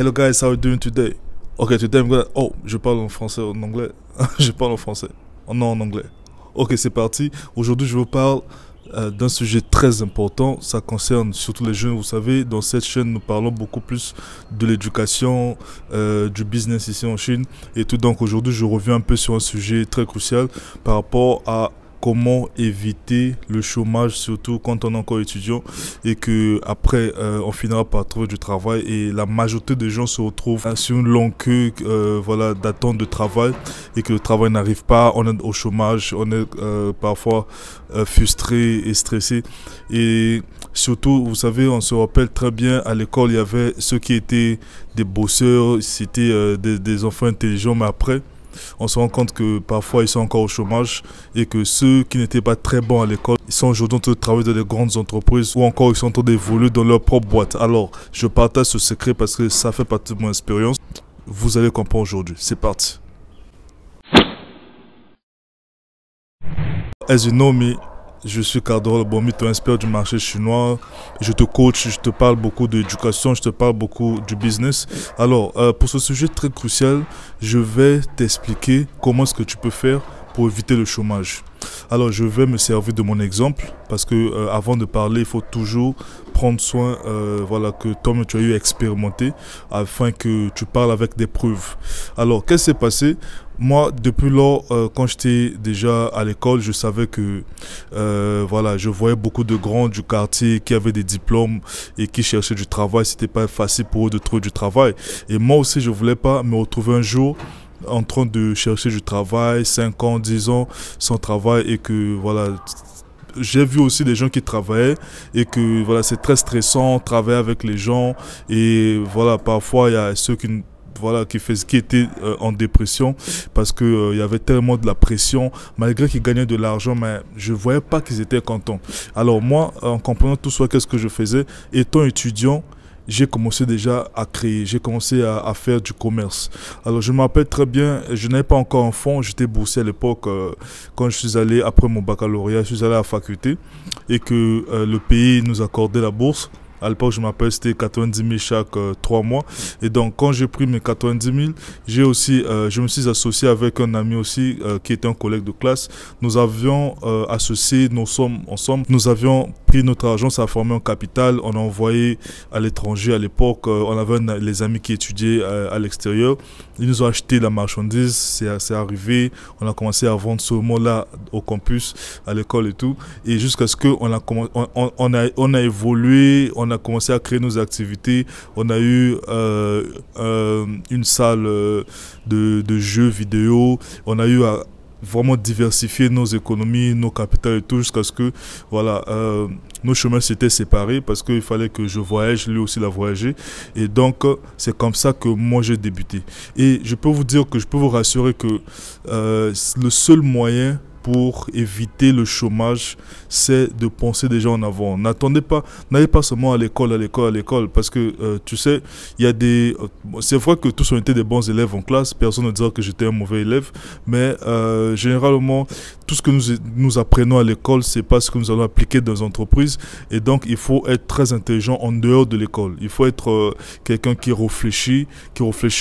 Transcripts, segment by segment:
Hello guys, how are you doing today? Okay, today I'm gonna... Oh, je parle en français, en anglais. Je parle en français. Oh non, en anglais. Ok, c'est parti. Aujourd'hui, je vous parle d'un sujet très important. Ça concerne surtout les jeunes. Vous savez, dans cette chaîne, nous parlons beaucoup plus de l'éducation, du business ici en Chine. Et tout, donc aujourd'hui, je reviens un peu sur un sujet très crucial par rapport à comment éviter le chômage, surtout quand on est encore étudiant et que après on finira par trouver du travail et la majorité des gens se retrouvent sur une longue queue voilà, d'attente de travail et que le travail n'arrive pas, on est au chômage, on est parfois frustré et stressé. Et surtout, vous savez, on se rappelle très bien à l'école, il y avait ceux qui étaient des bosseurs, c'était des enfants intelligents, mais après on se rend compte que parfois ils sont encore au chômage et que ceux qui n'étaient pas très bons à l'école, ils sont aujourd'hui en train de travailler dans des grandes entreprises ou encore ils sont en train d'évoluer dans leur propre boîte. Alors, je partage ce secret parce que ça fait partie de mon expérience. Vous allez comprendre aujourd'hui. C'est parti. As you know me, je suis Cardorol Bombi, ton expert du marché chinois. Je te coach, je te parle beaucoup d'éducation, je te parle beaucoup du business. Alors, pour ce sujet très crucial, je vais t'expliquer comment est-ce que tu peux faire pour éviter le chômage. Alors, je vais me servir de mon exemple parce que avant de parler, il faut toujours prendre soin, voilà, que toi-même tu as eu expérimenté afin que tu parles avec des preuves. Alors, qu'est-ce qui s'est passé? Moi, depuis lors, quand j'étais déjà à l'école, je savais que, voilà, je voyais beaucoup de grands du quartier qui avaient des diplômes et qui cherchaient du travail. C'était pas facile pour eux de trouver du travail. Et moi aussi, je voulais pas me retrouver un jour en train de chercher du travail, 5 ans, 10 ans sans travail et que, voilà, j'ai vu aussi des gens qui travaillaient et que, voilà, c'est très stressant, travailler avec les gens et, voilà, parfois, il y a ceux qui voilà, qui étaient en dépression parce que il y avait tellement de la pression, malgré qu'ils gagnaient de l'argent, mais je voyais pas qu'ils étaient contents. Alors moi, en comprenant tout ça, qu'est-ce que je faisais? Étant étudiant, j'ai commencé déjà à créer, j'ai commencé à faire du commerce. Alors je me rappelle très bien, je n'avais pas encore un fonds, j'étais boursier à l'époque quand je suis allé, après mon baccalauréat, je suis allé à la faculté et que le pays nous accordait la bourse. À l'époque, je m'appelle, c'était 90 000 chaque 3 mois. Et donc, quand j'ai pris mes 90 000, j'ai aussi, je me suis associé avec un ami aussi qui était un collègue de classe. Nous avions associé nos sommes ensemble. Nous avions pris notre argent, ça a formé un capital. On a envoyé à l'étranger à l'époque. On avait les amis qui étudiaient à l'extérieur. Ils nous ont acheté la marchandise, c'est arrivé. On a commencé à vendre ce mot-là au campus, à l'école et tout. Et jusqu'à ce qu'on on a évolué, on a commencé à créer nos activités. On a eu une salle de jeux vidéo. On a eu à vraiment diversifier nos économies, nos capitales et tout, jusqu'à ce que, voilà, nos chemins s'étaient séparés parce qu'il fallait que je voyage, lui aussi l'a voyagé. Et donc, c'est comme ça que moi j'ai débuté. Et je peux vous dire que je peux vous rassurer que le seul moyen pour éviter le chômage, c'est de penser déjà en avant. N'attendez pas, n'allez pas seulement à l'école, parce que tu sais, il y a des... c'est vrai que tous ont été des bons élèves en classe, personne ne dira que j'étais un mauvais élève, mais généralement, tout ce que nous apprenons à l'école, c'est pas ce que nous allons appliquer dans les entreprises, et donc il faut être très intelligent en dehors de l'école. Il faut être quelqu'un qui réfléchit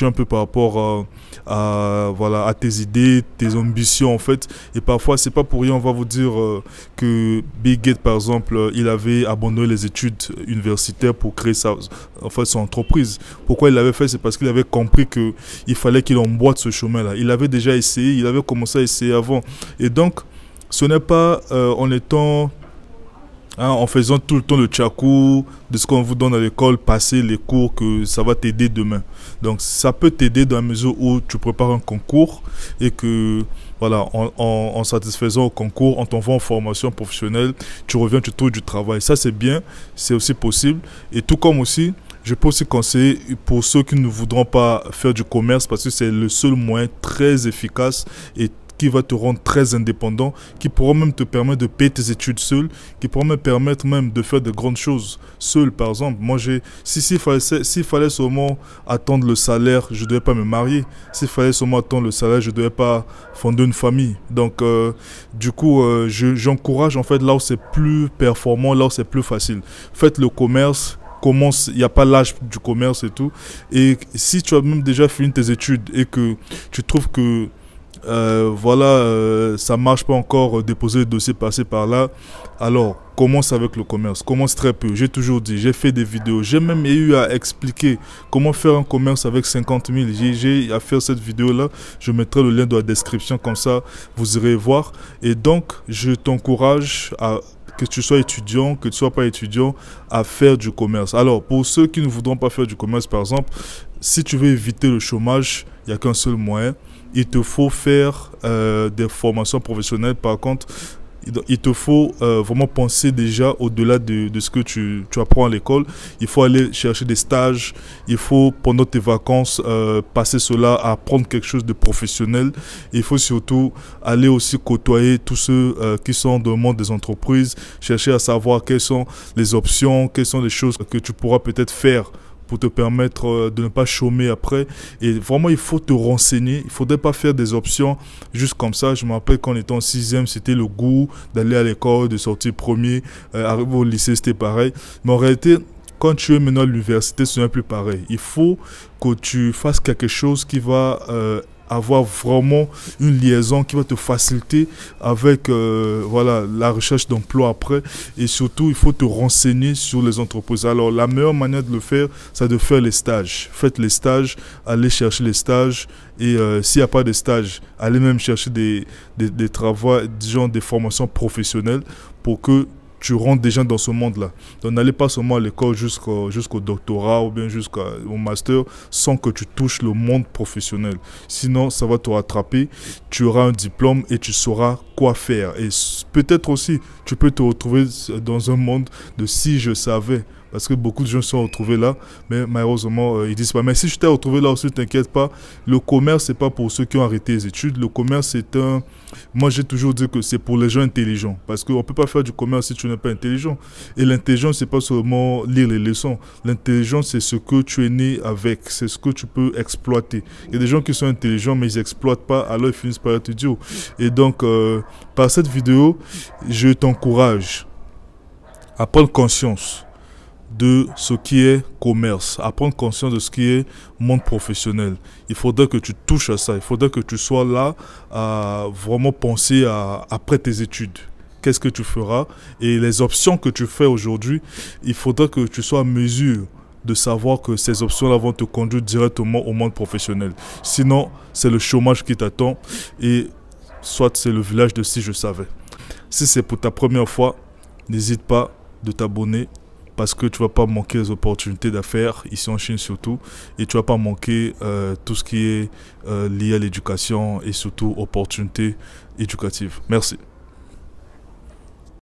un peu par rapport voilà, à tes idées, tes ambitions en fait, et parfois c'est pas pour rien, on va vous dire que Bill Gates par exemple, il avait abandonné les études universitaires pour créer en fait, son entreprise. Pourquoi il l'avait fait? C'est parce qu'il avait compris que il fallait qu'il emboîte ce chemin-là. Il avait déjà essayé, il avait commencé à essayer avant. Et donc, ce n'est pas en étant... en faisant tout le temps le tchakou de ce qu'on vous donne à l'école, passer les cours, que ça va t'aider demain. Donc ça peut t'aider dans la mesure où tu prépares un concours et que, voilà, en satisfaisant au concours, en t'envoie en formation professionnelle, tu reviens, tu trouves du travail. Ça c'est bien, c'est aussi possible. Et tout comme aussi, je peux aussi conseiller pour ceux qui ne voudront pas faire du commerce parce que c'est le seul moyen très efficace et qui va te rendre très indépendant, qui pourra même te permettre de payer tes études seul, qui pourra me permettre même de faire de grandes choses seul. Par exemple, moi s'il fallait seulement attendre le salaire, je ne devais pas me marier. S'il fallait seulement attendre le salaire, je ne devais pas fonder une famille. Donc du coup, j'encourage en fait là où c'est plus performant, là où c'est plus facile. Faites le commerce, commence, il n'y a pas l'âge du commerce et tout. Et si tu as même déjà fini tes études et que tu trouves que ça marche pas encore, déposer le dossier, passer par là, alors commence avec le commerce, commence très peu. J'ai toujours dit, j'ai fait des vidéos, j'ai même eu à expliquer comment faire un commerce avec 50 000. J'ai à faire cette vidéo là, je mettrai le lien dans la description, comme ça vous irez voir. Et donc je t'encourage à, que tu sois étudiant, que tu ne sois pas étudiant, à faire du commerce. Alors, pour ceux qui ne voudront pas faire du commerce, par exemple, si tu veux éviter le chômage, il n'y a qu'un seul moyen. Il te faut faire des formations professionnelles. Par contre, il te faut vraiment penser déjà au-delà de ce que tu apprends à l'école. Il faut aller chercher des stages. Il faut, pendant tes vacances, passer cela à apprendre quelque chose de professionnel. Il faut surtout aller aussi côtoyer tous ceux qui sont dans le monde des entreprises, chercher à savoir quelles sont les options, quelles sont les choses que tu pourras peut-être faire pour te permettre de ne pas chômer après. Et vraiment, il faut te renseigner. Il ne faudrait pas faire des options juste comme ça. Je me rappelle qu'en étant en 6e, c'était le goût d'aller à l'école, de sortir premier. Arriver au lycée, c'était pareil. Mais en réalité, quand tu es maintenant à l'université, ce n'est plus pareil. Il faut que tu fasses quelque chose qui va avoir vraiment une liaison qui va te faciliter avec la recherche d'emploi après. Et surtout, il faut te renseigner sur les entreprises. Alors, la meilleure manière de le faire, c'est de faire les stages. Faites les stages, allez chercher les stages. Et s'il n'y a pas de stage, allez même chercher des travaux, disons des formations professionnelles pour que tu rentres déjà dans ce monde-là. Donc n'allez pas seulement à l'école jusqu'au doctorat ou bien jusqu'au master sans que tu touches le monde professionnel. Sinon, ça va te rattraper, tu auras un diplôme et tu sauras quoi faire. Et peut-être aussi, tu peux te retrouver dans un monde de si je savais. Parce que beaucoup de gens se sont retrouvés là, mais malheureusement, ils disent pas. Mais si je t'ai retrouvé là aussi, ne t'inquiète pas. Le commerce, c'est pas pour ceux qui ont arrêté les études. Le commerce, c'est un... Moi, j'ai toujours dit que c'est pour les gens intelligents. Parce qu'on ne peut pas faire du commerce si tu n'es pas intelligent. Et l'intelligence, c'est pas seulement lire les leçons. L'intelligence, c'est ce que tu es né avec. C'est ce que tu peux exploiter. Il y a des gens qui sont intelligents, mais ils n'exploitent pas, alors ils finissent par être idiots. Et donc, par cette vidéo, je t'encourage à prendre conscience de ce qui est commerce, à prendre conscience de ce qui est monde professionnel. Il faudrait que tu touches à ça, il faudrait que tu sois là à vraiment penser après tes études. Qu'est-ce que tu feras? Et les options que tu fais aujourd'hui, il faudrait que tu sois en mesure de savoir que ces options-là vont te conduire directement au monde professionnel. Sinon, c'est le chômage qui t'attend et soit c'est le village de si je savais. Si c'est pour ta première fois, n'hésite pas de t'abonner, parce que tu ne vas pas manquer les opportunités d'affaires, ici en Chine surtout, et tu ne vas pas manquer tout ce qui est lié à l'éducation et surtout opportunités éducatives. Merci.